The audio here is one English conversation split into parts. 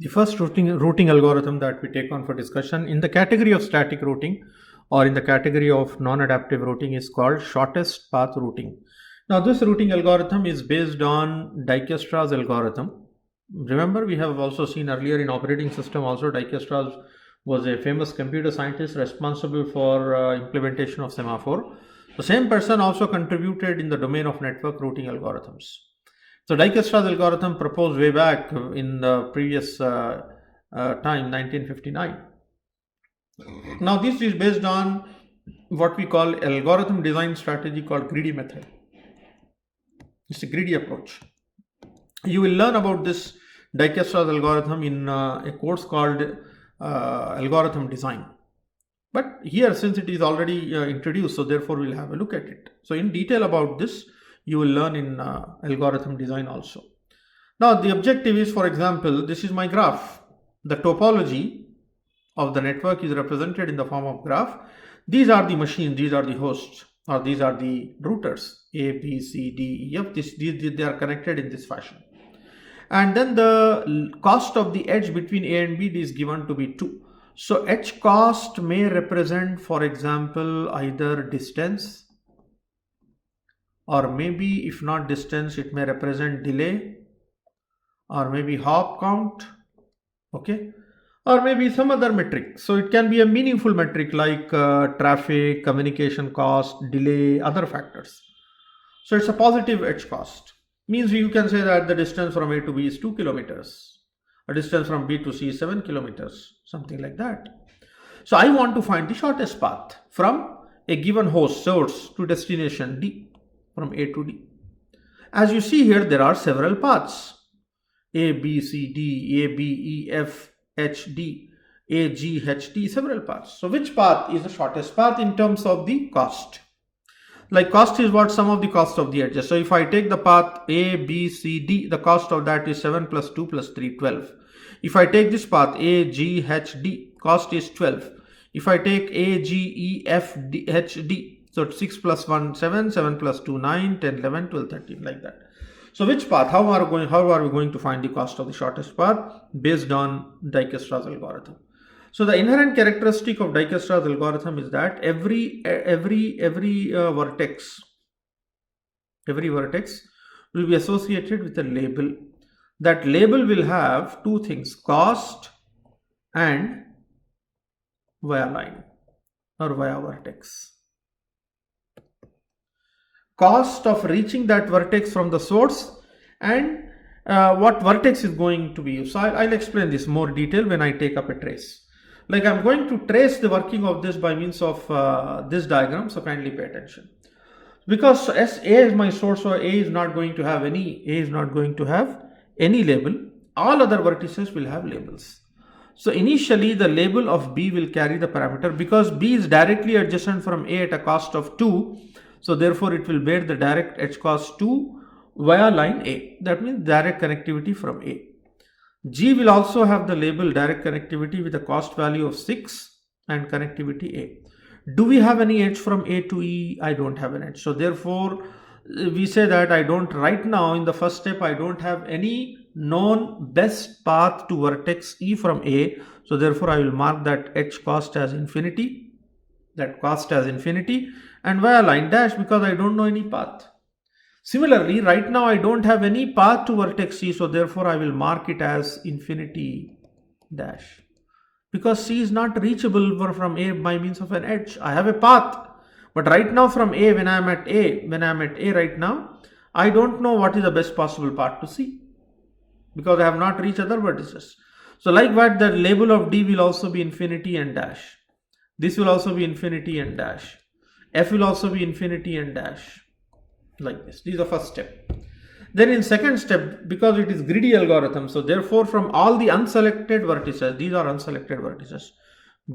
The first routing algorithm that we take on for discussion in the category of static routing or in the category of non-adaptive routing is called shortest path routing. Now, this routing algorithm is based on Dijkstras algorithm. Remember, we have also seen earlier in operating system also Dijkstras was a famous computer scientist responsible for implementation of semaphore. The same person also contributed in the domain of network routing algorithms. So Dijkstras algorithm proposed way back in the previous time, 1959. Now this is based on what we call algorithm design strategy called greedy method. It's a greedy approach. You will learn about this Dijkstras algorithm in a course called algorithm design. But here, since it is already introduced, so therefore we'll have a look at it. So in detail about this, you will learn in algorithm design also. Now the objective is, for example, this is my graph. The topology of the network is represented in the form of graph. These are the machines, these are the hosts, or these are the routers, A, B, C, D, E, F. They are connected in this fashion. And then the cost of the edge between A and B is given to be 2. So edge cost may represent, for example, either distance, or maybe if not distance, it may represent delay, or maybe hop count, okay, or maybe some other metric. So it can be a meaningful metric like traffic, communication cost, delay, other factors. So it's a positive edge cost. Means you can say that the distance from A to B is 2 kilometers. A distance from B to C is 7 kilometers, something like that. So I want to find the shortest path from a given host source to destination D, from A to D. As you see here, there are several paths. A, B, C, D, A, B, E, F, H, D, A, G, H, D, several paths. So which path is the shortest path in terms of the cost? Like cost is what? Sum of the cost of the edges. So if I take the path A, B, C, D, the cost of that is 7 plus 2 plus 3, 12. If I take this path A, G, H, D, cost is 12. If I take A, G, E, F, D, H, D, so 6 plus 1, 7, 7 plus 2, 9, 10, 11, 12, 13, like that. So which path? How are we going to find the cost of the shortest path? Based on Dijkstras algorithm. So the inherent characteristic of Dijkstras algorithm is that every vertex will be associated with a label. That label will have two things: cost and via line or via vertex. Cost of reaching that vertex from the source and what vertex is going to be used. So I'll explain this more detail when I take up a trace. Like I'm going to trace the working of this by means of this diagram, so kindly pay attention. Because as A is my source, so A is not going to have any label. All other vertices will have labels. So initially the label of B will carry the parameter because B is directly adjacent from A at a cost of 2. So therefore it will bear the direct edge cost 2 via line A. That means direct connectivity from A. G will also have the label direct connectivity with a cost value of 6 and connectivity A. Do we have any edge from A to E? I don't have an edge. So therefore we say that right now in the first step I don't have any known best path to vertex E from A. So therefore I will mark that edge cost as infinity, and via line dash because I don't know any path. Similarly, right now I don't have any path to vertex C, so therefore I will mark it as infinity dash because C is not reachable from A by means of an edge. I have a path, but right now from A, when I am at A right now, I don't know what is the best possible path to C because I have not reached other vertices. So like that, the label of D will also be infinity and dash. This will also be infinity and dash. F will also be infinity and dash. Like this. This is the first step. Then in second step, because it is greedy algorithm, so therefore from all the unselected vertices, these are unselected vertices,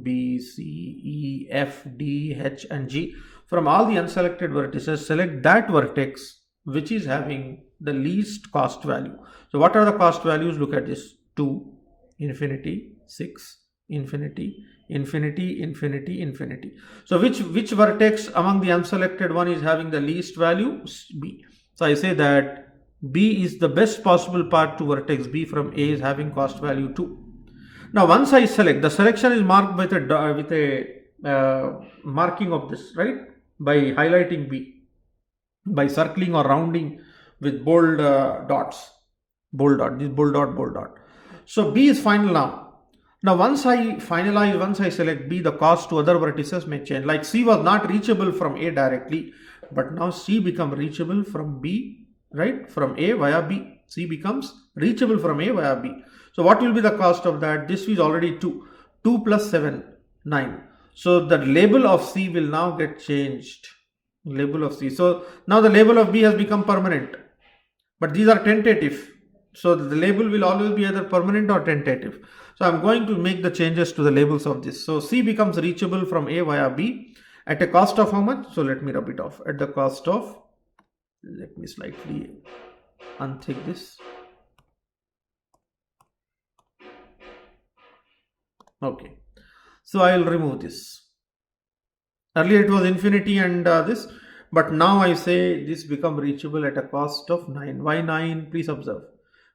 B, C, E, F, D, H and G. From all the unselected vertices, select that vertex which is having the least cost value. So what are the cost values? Look at this: 2, infinity, 6, infinity, infinity, infinity, infinity. So which vertex among the unselected one is having the least value? B. So I say that B is the best possible path to vertex B from A is having cost value 2. Now once I select, the selection is marked with a marking of this, right, by highlighting B, by circling or rounding with bold dots, bold dot, this bold dot, bold dot. So B is final now. Now once I select B, the cost to other vertices may change. Like C was not reachable from A directly, but now C become reachable from B, right, from A via B. C becomes reachable from A via B. So what will be the cost of that? This is already 2. 2 plus 7, 9. So the label of C will now get changed. Label of C. So now the label of B has become permanent. But these are tentative. So the label will always be either permanent or tentative. So I'm going to make the changes to the labels of this. So C becomes reachable from A via B at a cost of how much? So let me rub it off. At the cost of, let me slightly untick this. Okay. So I will remove this. Earlier it was infinity and this, but now I say this become reachable at a cost of 9. Why 9? Please observe.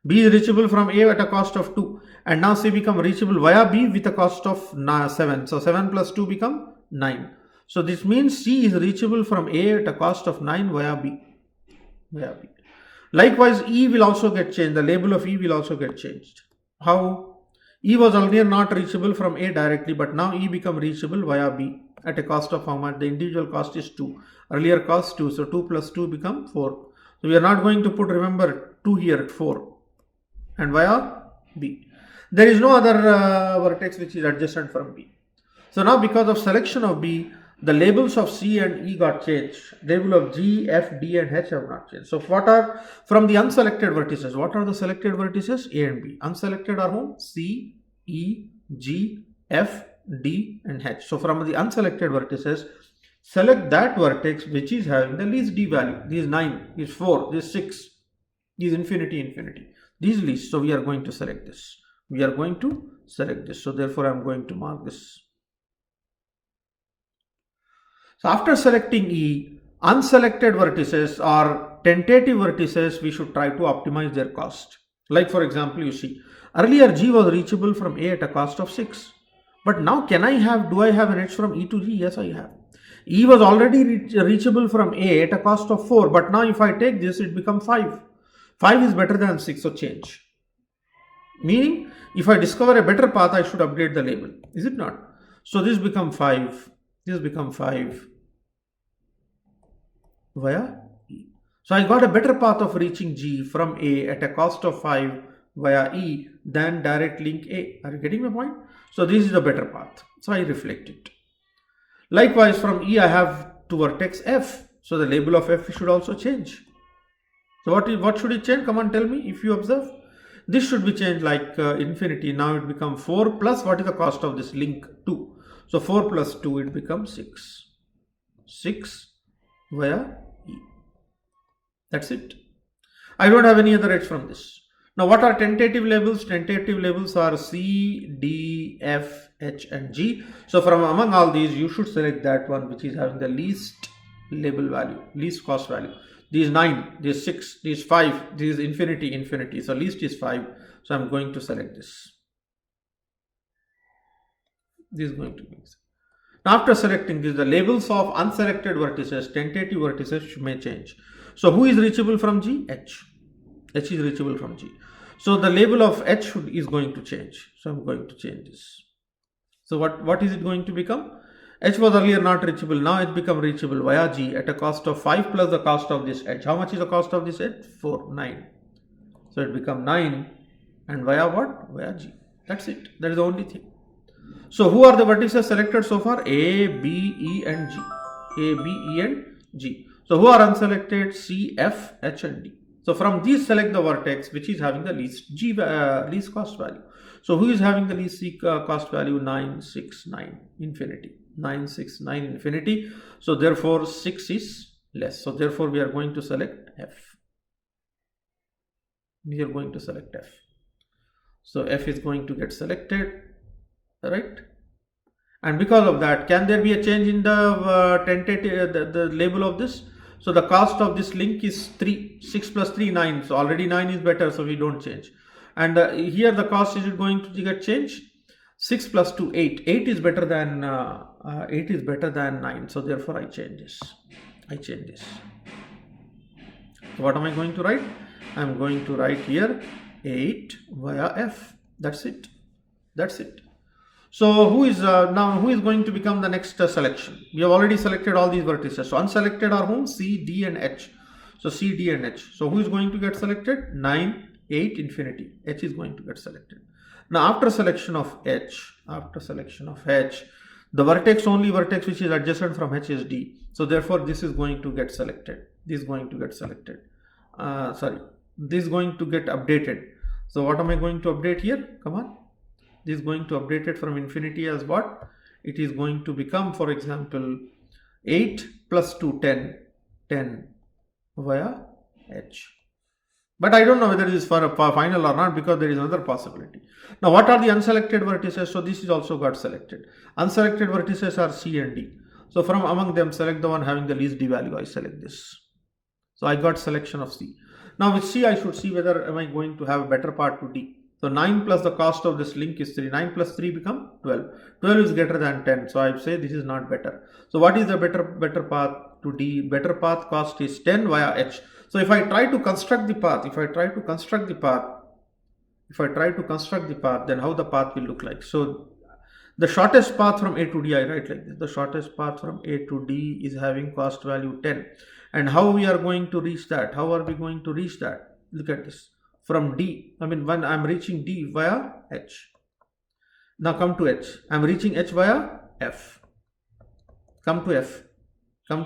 B is reachable from A at a cost of 2, and now C become reachable via B with a cost of 7. So 7 plus 2 become 9. So this means C is reachable from A at a cost of 9 via B. Likewise, E will also get changed. The label of E will also get changed. How? E was earlier not reachable from A directly, but now E become reachable via B at a cost of how much? The individual cost is 2. Earlier cost 2. So 2 plus 2 become 4. So we are not going to put, remember, 2 here at 4. And via B. There is no other vertex which is adjacent from B. So now because of selection of B, the labels of C and E got changed. Label of G, F, D and H have not changed. So what are from the unselected vertices? What are the selected vertices? A and B. Unselected are whom? C, E, G, F, D and H. So from the unselected vertices, select that vertex which is having the least D value. This is 9, this is 4, this is 6, this is infinity. These least. So we are going to select this. So therefore I am going to mark this. So after selecting E, unselected vertices or tentative vertices, we should try to optimize their cost. Like for example, you see, earlier G was reachable from A at a cost of 6. But now do I have an edge from E to G? Yes, I have. E was already reachable from A at a cost of 4. But now if I take this, it becomes 5. 5 is better than 6, so change. Meaning, if I discover a better path, I should update the label. Is it not? So this become 5. This become 5 via E. So I got a better path of reaching G from A at a cost of 5 via E than direct link A. Are you getting my point? So this is the better path. So I reflect it. Likewise, from E I have to vertex F. So the label of F should also change. So what should it change? Come on, tell me if you observe. This should be changed like infinity. Now it becomes 4 plus what is the cost of this link? 2. So 4 plus 2 it becomes 6. 6 via E. That's it. I don't have any other edge from this. Now what are tentative labels? Tentative labels are C, D, F, H and G. So from among all these you should select that one which is having the least label value, least cost value. This is 9, this is 6, this is 5, this is infinity. So least is 5. So I'm going to select this. This is going to be. Now after selecting this, the labels of unselected vertices, tentative vertices may change. So who is reachable from G? H. H is reachable from G. So the label of H is going to change. So I'm going to change this. So what is it going to become? H was earlier not reachable. Now it become reachable via G at a cost of 5 plus the cost of this H. How much is the cost of this H? 4, 9. So it become 9 and via what? Via G. That's it. That is the only thing. So who are the vertices selected so far? A, B, E and G. A, B, E and G. So who are unselected? C, F, H and D. So from these select the vertex which is having the least least cost value. So who is having the least cost value? 9, 6, 9, infinity. 9, 6, 9, infinity. So therefore 6 is less. So therefore we are going to select F. We are going to select F. So F is going to get selected, right? And because of that, can there be a change in the tentative the label of this? So the cost of this link is 3. 6 plus 3, 9. So already 9 is better, so we don't change. And here the cost is going to get changed. 6 plus 2, 8. 8 is better than 9. So therefore I change this. So what am I going to write? I am going to write here 8 via f. That's it. So who is going to become the next selection? We have already selected all these vertices. So unselected are whom? C, D and H. So C, D and H. So who is going to get selected? 9, 8, infinity. H is going to get selected. Now after selection of H, the only vertex which is adjacent from H is D. So therefore this is going to get selected. This is going to get updated. So what am I going to update here? Come on. This is going to update it from infinity as what? It is going to become, for example, 8 plus 2, 10 via H. But I don't know whether it is for a final or not, because there is another possibility. Now what are the unselected vertices? So this is also got selected. Unselected vertices are C and D. So from among them, select the one having the least D value. I select this. So I got selection of C. Now with C, I should see whether am I going to have a better part to D. So 9 plus the cost of this link is 3. 9 plus 3 become 12. 12 is greater than 10. So I say this is not better. So what is the better path to D? Better path cost is 10 via H. So if I try to construct the path, then how the path will look like? So the shortest path from A to D, I write like this. The shortest path from A to D is having cost value 10. And how we are going to reach that? How are we going to reach that? Look at this. From D, when I'm reaching D via H. Now come to H. I'm reaching H via F. Come to F. I'm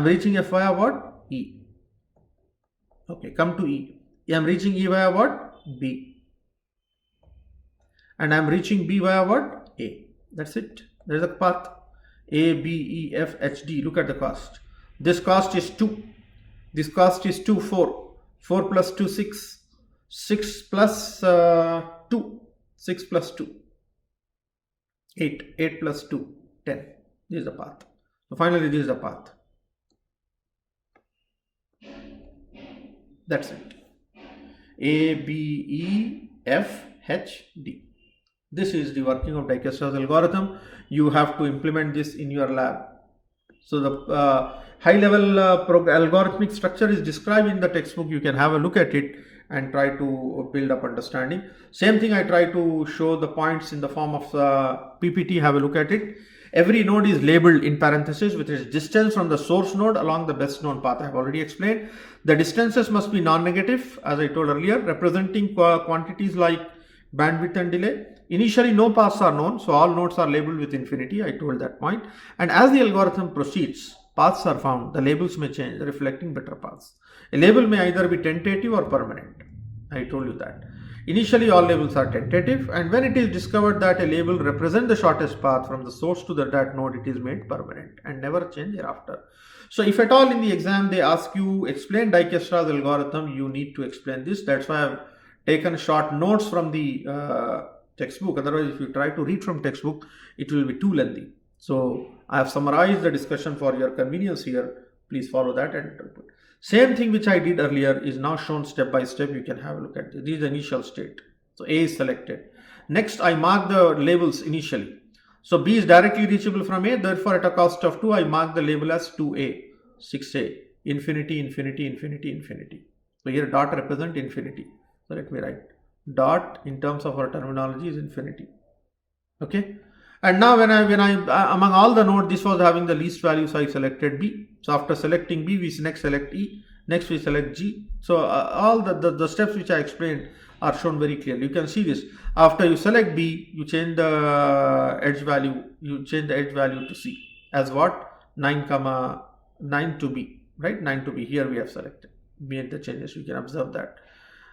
reaching F via what? E. Okay, come to E. I'm reaching E via what? B. And I'm reaching B via what? A. That's it. There's a path. A, B, E, F, H, D. Look at the cost. This cost is 2. This cost is 2, 4. 4 plus 2, 6. 6 plus 2. 6 plus 2. 8. 8 plus 2. 10. This is the path. So finally this is the path. That's it. A, B, E, F, H, D. This is the working of Dijkstras algorithm. You have to implement this in your lab. So the high level algorithmic structure is described in the textbook. You can have a look at it and try to build up understanding. Same thing, I try to show the points in the form of PPT. Have a look at it. Every node is labeled in parentheses with its distance from the source node along the best known path. I have already explained. The distances must be non-negative, as I told earlier, representing quantities like bandwidth and delay. Initially, no paths are known, so all nodes are labeled with infinity. I told that point. And as the algorithm proceeds, paths are found. The labels may change, reflecting better paths. A label may either be tentative or permanent. I told you that. Initially, all labels are tentative, and when it is discovered that a label represents the shortest path from the source to that node, it is made permanent and never change thereafter. So if at all in the exam they ask you explain Dijkstras algorithm, you need to explain this. That's why I've taken short notes from the textbook. Otherwise, if you try to read from textbook, it will be too lengthy. So I have summarized the discussion for your convenience here. Please follow that and interpret. Same thing which I did earlier is now shown step by step. You can have a look at this. This is the initial state. So A is selected. Next, I mark the labels initially. So B is directly reachable from A. Therefore, at a cost of 2, I mark the label as 2A, 6A, infinity, infinity, infinity, infinity. So here dot represent infinity. So let me write dot in terms of our terminology is infinity. Okay. And now when I among all the nodes, this was having the least value, so I selected B. So after selecting B, we next select E. Next we select G. So all the steps which I explained are shown very clearly. You can see this. After you select B, you change the edge value. You change the edge value to C as what? 9 to B. Right? 9 to B. Here we have selected. Made the changes. You can observe that.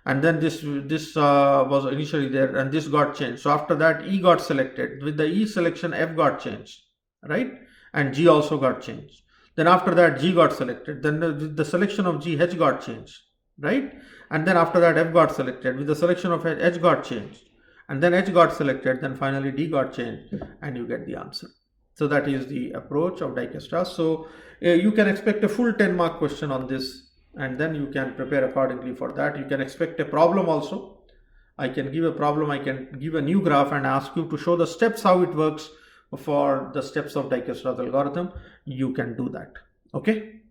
And then this was initially there, and this got changed. So after that, E got selected. With the E selection, F got changed, right? And G also got changed. Then after that, G got selected. Then with the selection of G, H got changed, right? And then after that, F got selected. With the selection of H got changed. And then H got selected. Then finally, D got changed, and you get the answer. So that is the approach of Dijkstras. So you can expect a full 10-mark question on this, and then you can prepare accordingly for that. You can expect a problem also. I can give a problem, I can give a new graph and ask you to show the steps how it works for the steps of Dijkstras algorithm. You can do that. Okay.